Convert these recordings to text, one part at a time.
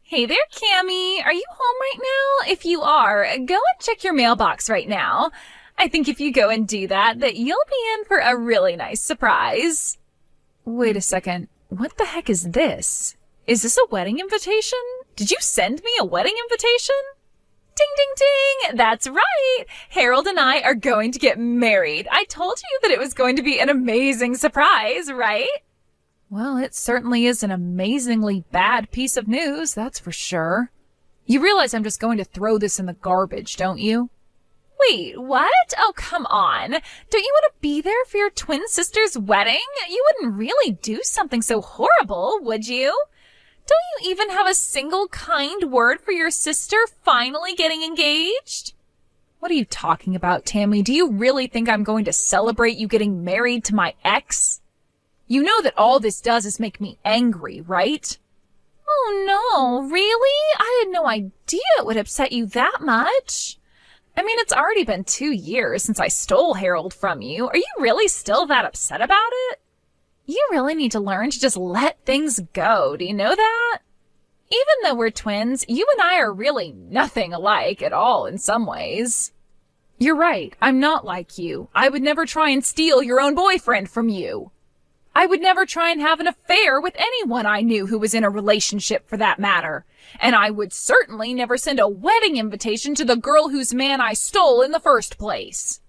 Hey there, Cammy. Are you home right now? If you are, go and check your mailbox right now. I think if you go and do that, you'll be in for a really nice surprise. Wait a second. What the heck is this? Is this a wedding invitation? Did you send me a wedding invitation? Ding, ding, ding! That's right! Harold and I are going to get married. I told you that it was going to be an amazing surprise, right? Well, it certainly is an amazingly bad piece of news, that's for sure. You realize I'm just going to throw this in the garbage, don't you? Wait, what? Oh, come on. Don't you want to be there for your twin sister's wedding? You wouldn't really do something so horrible, would you? Don't you even have a single kind word for your sister finally getting engaged? What are you talking about, Tammy? Do you really think I'm going to celebrate you getting married to my ex? You know that all this does is make me angry, right? Oh no, really? I had no idea it would upset you that much. I mean, it's already been 2 years since I stole Harold from you. Are you really still that upset about it? You really need to learn to just let things go. Do you know that? Even though we're twins, you and I are really nothing alike at all in some ways. You're right. I'm not like you. I would never try and steal your own boyfriend from you. I would never try and have an affair with anyone I knew who was in a relationship for that matter. And I would certainly never send a wedding invitation to the girl whose man I stole in the first place.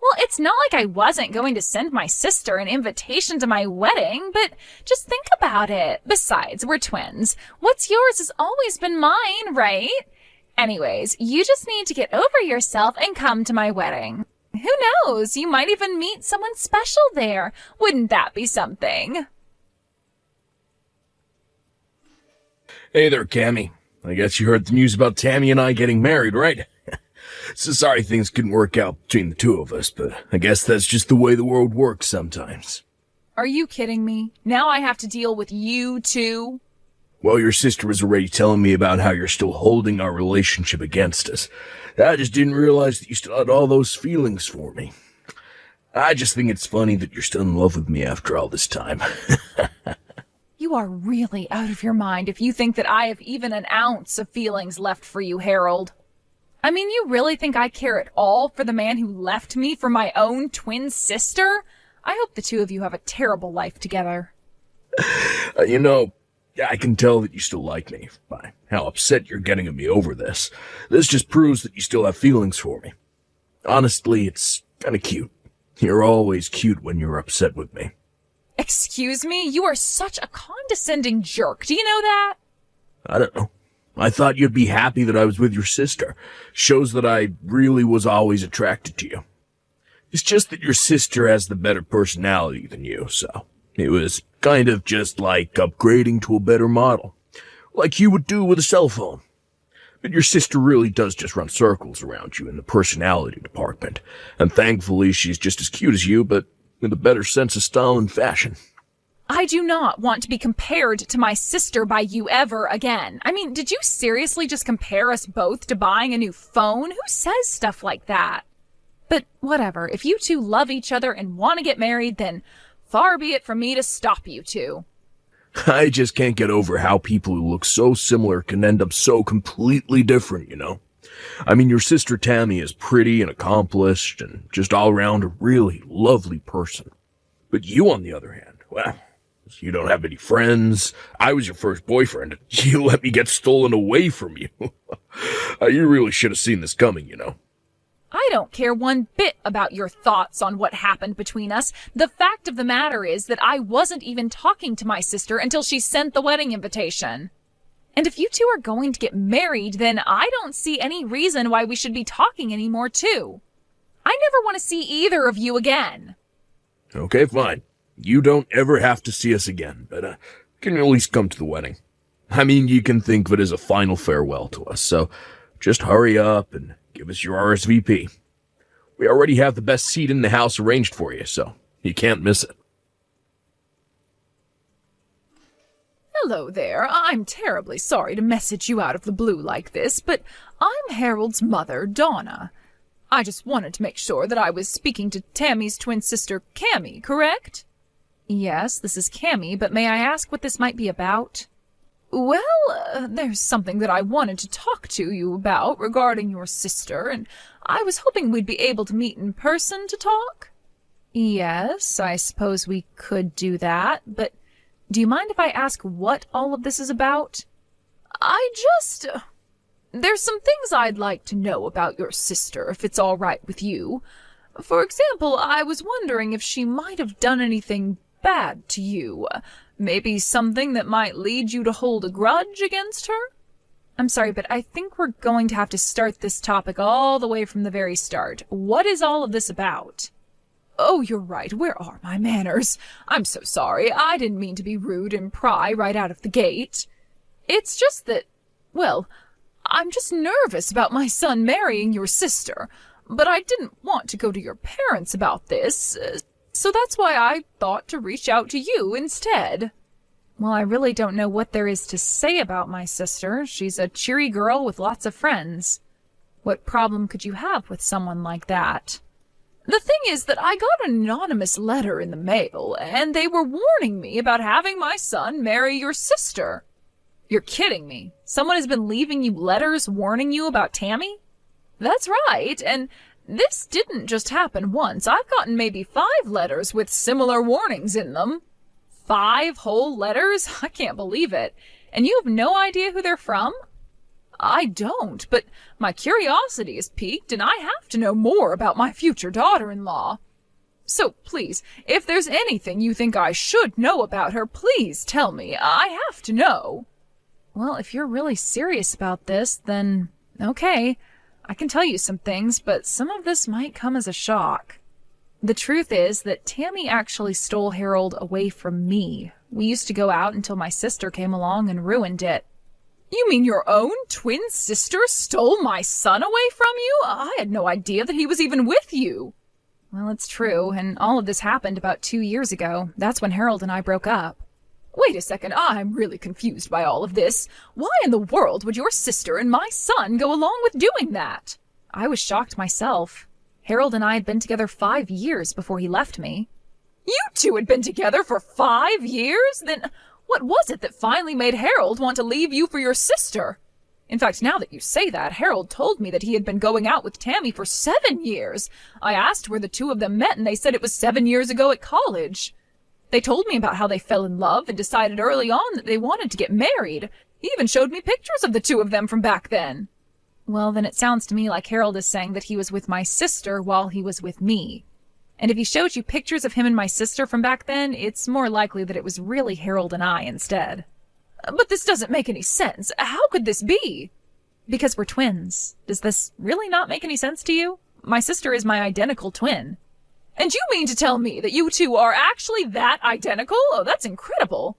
Well, it's not like I wasn't going to send my sister an invitation to my wedding, but just think about it. Besides, we're twins. What's yours has always been mine, right? Anyways, you just need to get over yourself and come to my wedding. Who knows? You might even meet someone special there. Wouldn't that be something? Hey there, Cammy. I guess you heard the news about Tammy and I getting married, right? So sorry things couldn't work out between the two of us, but I guess that's just the way the world works sometimes. Are you kidding me? Now I have to deal with you too? Well, your sister was already telling me about how you're still holding our relationship against us. I just didn't realize that you still had all those feelings for me. I just think it's funny that you're still in love with me after all this time. You are really out of your mind if you think that I have even an ounce of feelings left for you, Harold. I mean, you really think I care at all for the man who left me for my own twin sister? I hope the two of you have a terrible life together. I can tell that you still like me by how upset you're getting at me over this. This just proves that you still have feelings for me. Honestly, it's kinda cute. You're always cute when you're upset with me. Excuse me? You are such a condescending jerk. Do you know that? I don't know. I thought you'd be happy that I was with your sister. Shows that I really was always attracted to you. It's just that your sister has the better personality than you, so it was kind of just like upgrading to a better model. Like you would do with a cell phone. But your sister really does just run circles around you in the personality department. And thankfully she's just as cute as you, but with a better sense of style and fashion. I do not want to be compared to my sister by you ever again. I mean, did you seriously just compare us both to buying a new phone? Who says stuff like that? But whatever, if you two love each other and want to get married, then far be it from me to stop you two. I just can't get over how people who look so similar can end up so completely different, you know? I mean, your sister Tammy is pretty and accomplished and just all around a really lovely person. But you, on the other hand, well, you don't have any friends. I was your first boyfriend. You let me get stolen away from you. You really should have seen this coming, you know. I don't care one bit about your thoughts on what happened between us. The fact of the matter is that I wasn't even talking to my sister until she sent the wedding invitation. And if you two are going to get married, then I don't see any reason why we should be talking anymore, too. I never want to see either of you again. Okay, fine. You don't ever have to see us again, but you can at least come to the wedding. I mean, you can think of it as a final farewell to us, so just hurry up and give us your RSVP. We already have the best seat in the house arranged for you, so you can't miss it. Hello there. I'm terribly sorry to message you out of the blue like this, but I'm Harold's mother, Donna. I just wanted to make sure that I was speaking to Tammy's twin sister, Cammy, correct? Yes, this is Cammy, but may I ask what this might be about? Well, there's something that I wanted to talk to you about regarding your sister, and I was hoping we'd be able to meet in person to talk. Yes, I suppose we could do that, but do you mind if I ask what all of this is about? There's some things I'd like to know about your sister, if it's all right with you. For example, I was wondering if she might have done anything bad to you. Maybe something that might lead you to hold a grudge against her? I'm sorry, but I think we're going to have to start this topic all the way from the very start. What is all of this about? Oh, you're right. Where are my manners? I'm so sorry. I didn't mean to be rude and pry right out of the gate. It's just that, well, I'm just nervous about my son marrying your sister, but I didn't want to go to your parents about this, so that's why I thought to reach out to you instead. Well, I really don't know what there is to say about my sister. She's a cheery girl with lots of friends. What problem could you have with someone like that? The thing is that I got an anonymous letter in the mail, and they were warning me about having my son marry your sister. You're kidding me. Someone has been leaving you letters warning you about Tammy? That's right, and this didn't just happen once. I've gotten maybe 5 letters with similar warnings in them. 5 whole letters? I can't believe it. And you have no idea who they're from? I don't, but my curiosity is piqued, and I have to know more about my future daughter-in-law. So please, if there's anything you think I should know about her, please tell me. I have to know. Well, if you're really serious about this, then okay. I can tell you some things, but some of this might come as a shock. The truth is that Tammy actually stole Harold away from me. We used to go out until my sister came along and ruined it. You mean your own twin sister stole my son away from you? I had no idea that he was even with you. Well, it's true, and all of this happened about 2 years ago. That's when Harold and I broke up. Wait a second, I'm really confused by all of this. Why in the world would your sister and my son go along with doing that? I was shocked myself. Harold and I had been together 5 years before he left me. You two had been together for 5 years? Then what was it that finally made Harold want to leave you for your sister? In fact, now that you say that, Harold told me that he had been going out with Tammy for 7 years. I asked where the two of them met, and they said it was 7 years ago at college. They told me about how they fell in love and decided early on that they wanted to get married. He even showed me pictures of the two of them from back then. Well, then it sounds to me like Harold is saying that he was with my sister while he was with me. And if he showed you pictures of him and my sister from back then, it's more likely that it was really Harold and I instead. But this doesn't make any sense. How could this be? Because we're twins. Does this really not make any sense to you? My sister is my identical twin. And you mean to tell me that you two are actually that identical? Oh, that's incredible.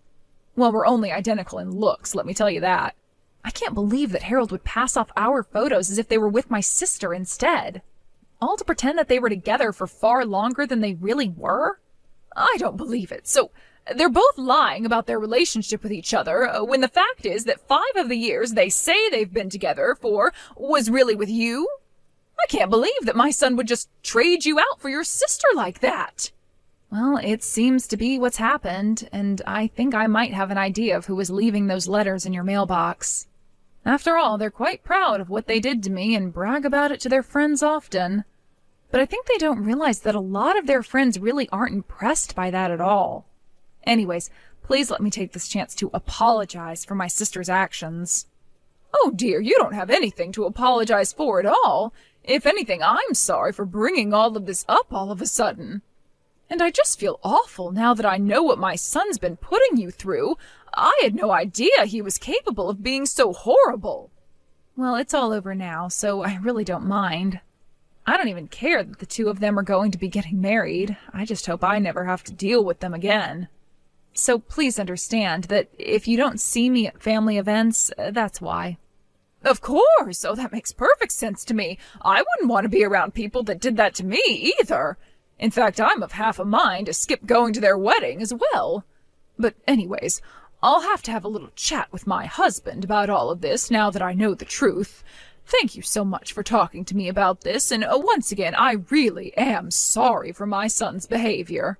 Well, we're only identical in looks, let me tell you that. I can't believe that Harold would pass off our photos as if they were with my sister instead. All to pretend that they were together for far longer than they really were? I don't believe it. So they're both lying about their relationship with each other, when the fact is that 5 of the years they say they've been together for was really with you? I can't believe that my son would just trade you out for your sister like that. Well, it seems to be what's happened, and I think I might have an idea of who was leaving those letters in your mailbox. After all, they're quite proud of what they did to me and brag about it to their friends often. But I think they don't realize that a lot of their friends really aren't impressed by that at all. Anyways, please let me take this chance to apologize for my sister's actions. Oh dear, you don't have anything to apologize for at all. If anything, I'm sorry for bringing all of this up all of a sudden. And I just feel awful now that I know what my son's been putting you through. I had no idea he was capable of being so horrible. Well, it's all over now, so I really don't mind. I don't even care that the two of them are going to be getting married. I just hope I never have to deal with them again. So please understand that if you don't see me at family events, that's why. Of course! Oh, that makes perfect sense to me. I wouldn't want to be around people that did that to me, either. In fact, I'm of half a mind to skip going to their wedding as well. But anyways, I'll have to have a little chat with my husband about all of this now that I know the truth. Thank you so much for talking to me about this, and once again, I really am sorry for my son's behavior.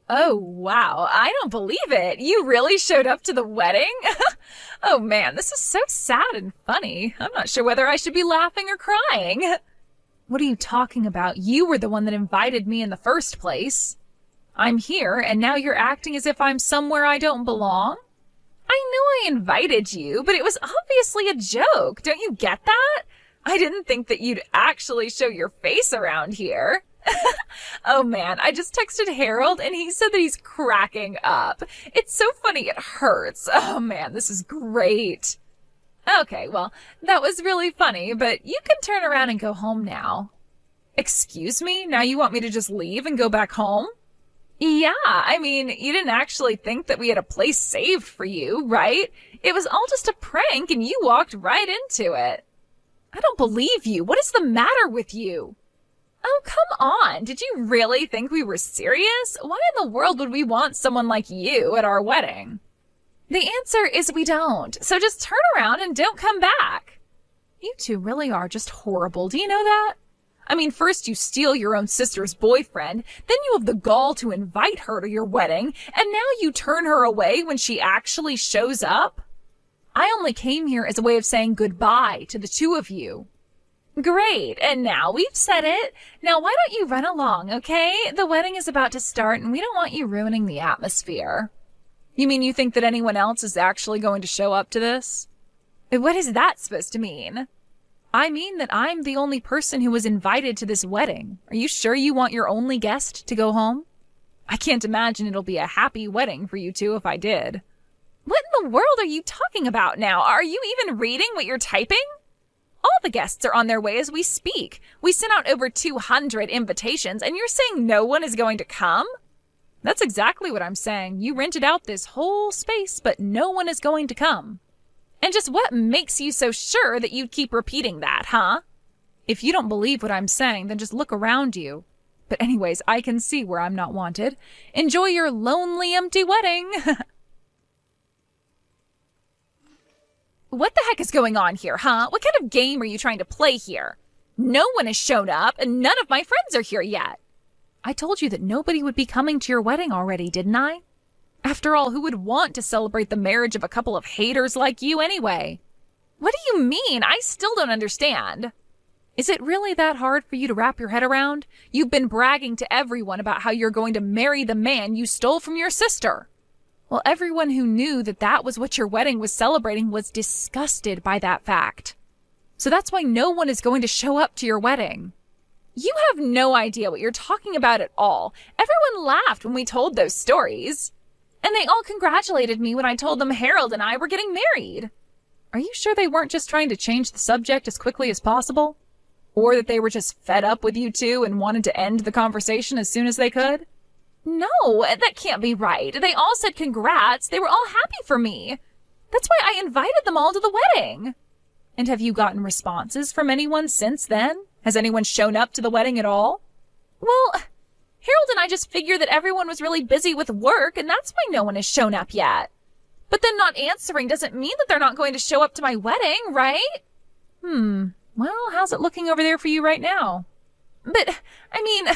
Oh, wow. I don't believe it. You really showed up to the wedding? Oh man, this is so sad and funny. I'm not sure whether I should be laughing or crying. What are you talking about? You were the one that invited me in the first place. I'm here, and now you're acting as if I'm somewhere I don't belong? I know I invited you, but it was obviously a joke. Don't you get that? I didn't think that you'd actually show your face around here. Oh man, I just texted Harold and he said that he's cracking up. It's so funny it hurts. Oh man, this is great. Okay, well, that was really funny, but you can turn around and go home now. Excuse me? Now you want me to just leave and go back home? Yeah, I mean, you didn't actually think that we had a place saved for you, right? It was all just a prank and you walked right into it. I don't believe you. What is the matter with you? Oh, come on. Did you really think we were serious? Why in the world would we want someone like you at our wedding? The answer is we don't. So just turn around and don't come back. You two really are just horrible. Do you know that? I mean, first you steal your own sister's boyfriend, then you have the gall to invite her to your wedding, and now you turn her away when she actually shows up? I only came here as a way of saying goodbye to the two of you. Great, and now we've said it. Now why don't you run along, okay? The wedding is about to start and we don't want you ruining the atmosphere. You mean you think that anyone else is actually going to show up to this? What is that supposed to mean? I mean that I'm the only person who was invited to this wedding. Are you sure you want your only guest to go home? I can't imagine it'll be a happy wedding for you two if I did. What in the world are you talking about now? Are you even reading what you're typing? All the guests are on their way as we speak. We sent out over 200 invitations, and you're saying no one is going to come? That's exactly what I'm saying. You rented out this whole space, but no one is going to come. And just what makes you so sure that you'd keep repeating that, huh? If you don't believe what I'm saying, then just look around you. But anyways, I can see where I'm not wanted. Enjoy your lonely, empty wedding. What the heck is going on here, huh? What kind of game are you trying to play here? No one has shown up, and none of my friends are here yet. I told you that nobody would be coming to your wedding already, didn't I? After all, who would want to celebrate the marriage of a couple of haters like you anyway? What do you mean? I still don't understand. Is it really that hard for you to wrap your head around? You've been bragging to everyone about how you're going to marry the man you stole from your sister. Well, everyone who knew that that was what your wedding was celebrating was disgusted by that fact. So that's why no one is going to show up to your wedding. You have no idea what you're talking about at all. Everyone laughed when we told those stories. And they all congratulated me when I told them Harold and I were getting married. Are you sure they weren't just trying to change the subject as quickly as possible? Or that they were just fed up with you two and wanted to end the conversation as soon as they could? No, that can't be right. They all said congrats. They were all happy for me. That's why I invited them all to the wedding. And have you gotten responses from anyone since then? Has anyone shown up to the wedding at all? Well, Harold and I just figured that everyone was really busy with work, and that's why no one has shown up yet. But then not answering doesn't mean that they're not going to show up to my wedding, right? Well, how's it looking over there for you right now? But, I mean,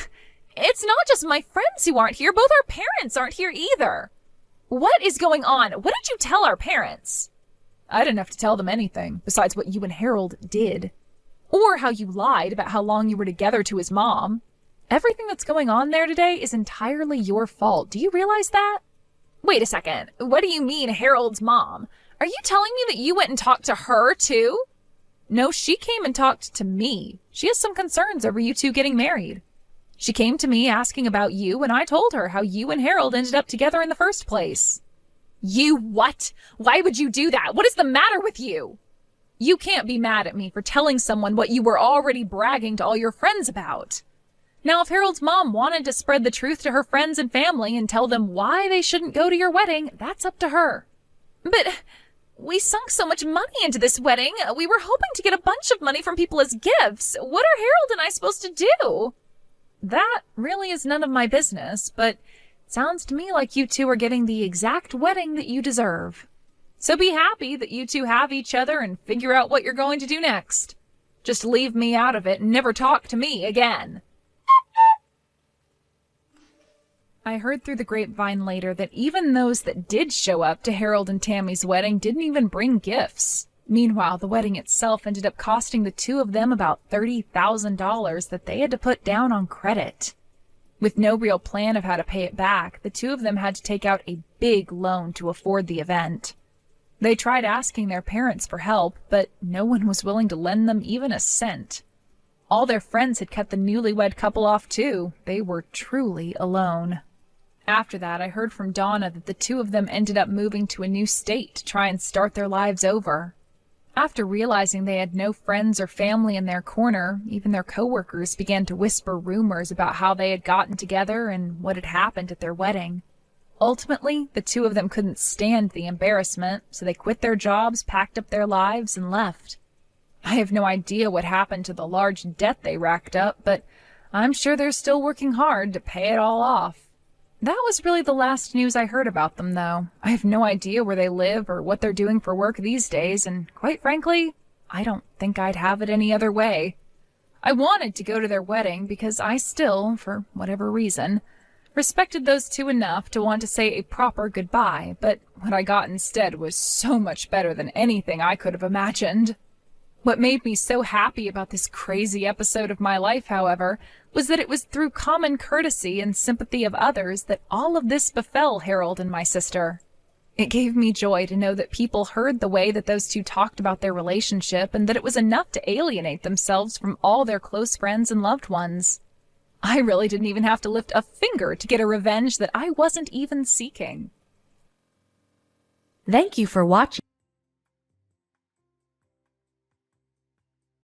it's not just my friends who aren't here. Both our parents aren't here either. What is going on? What did you tell our parents? I didn't have to tell them anything besides what you and Harold did. Or how you lied about how long you were together to his mom. Everything that's going on there today is entirely your fault. Do you realize that? Wait a second. What do you mean, Harold's mom? Are you telling me that you went and talked to her, too? No, she came and talked to me. She has some concerns over you two getting married. She came to me asking about you, and I told her how you and Harold ended up together in the first place. You what? Why would you do that? What is the matter with you? You can't be mad at me for telling someone what you were already bragging to all your friends about. Now, if Harold's mom wanted to spread the truth to her friends and family and tell them why they shouldn't go to your wedding, that's up to her. But we sunk so much money into this wedding. We were hoping to get a bunch of money from people as gifts. What are Harold and I supposed to do? That really is none of my business, but it sounds to me like you two are getting the exact wedding that you deserve. So be happy that you two have each other and figure out what you're going to do next. Just leave me out of it and never talk to me again. I heard through the grapevine later that even those that did show up to Harold and Tammy's wedding didn't even bring gifts. Meanwhile, the wedding itself ended up costing the two of them about $30,000 that they had to put down on credit. With no real plan of how to pay it back, the two of them had to take out a big loan to afford the event. They tried asking their parents for help, but no one was willing to lend them even a cent. All their friends had cut the newlywed couple off too. They were truly alone. After that, I heard from Donna that the two of them ended up moving to a new state to try and start their lives over. After realizing they had no friends or family in their corner, even their coworkers began to whisper rumors about how they had gotten together and what had happened at their wedding. Ultimately, the two of them couldn't stand the embarrassment, so they quit their jobs, packed up their lives, and left. I have no idea what happened to the large debt they racked up, but I'm sure they're still working hard to pay it all off. That was really the last news I heard about them, though. I have no idea where they live or what they're doing for work these days, and quite frankly, I don't think I'd have it any other way. I wanted to go to their wedding because I still, for whatever reason, respected those two enough to want to say a proper goodbye, but what I got instead was so much better than anything I could have imagined. What made me so happy about this crazy episode of my life, however, was that it was through common courtesy and sympathy of others that all of this befell Harold and my sister. It gave me joy to know that people heard the way that those two talked about their relationship and that it was enough to alienate themselves from all their close friends and loved ones. I really didn't even have to lift a finger to get a revenge that I wasn't even seeking. Thank you for watching.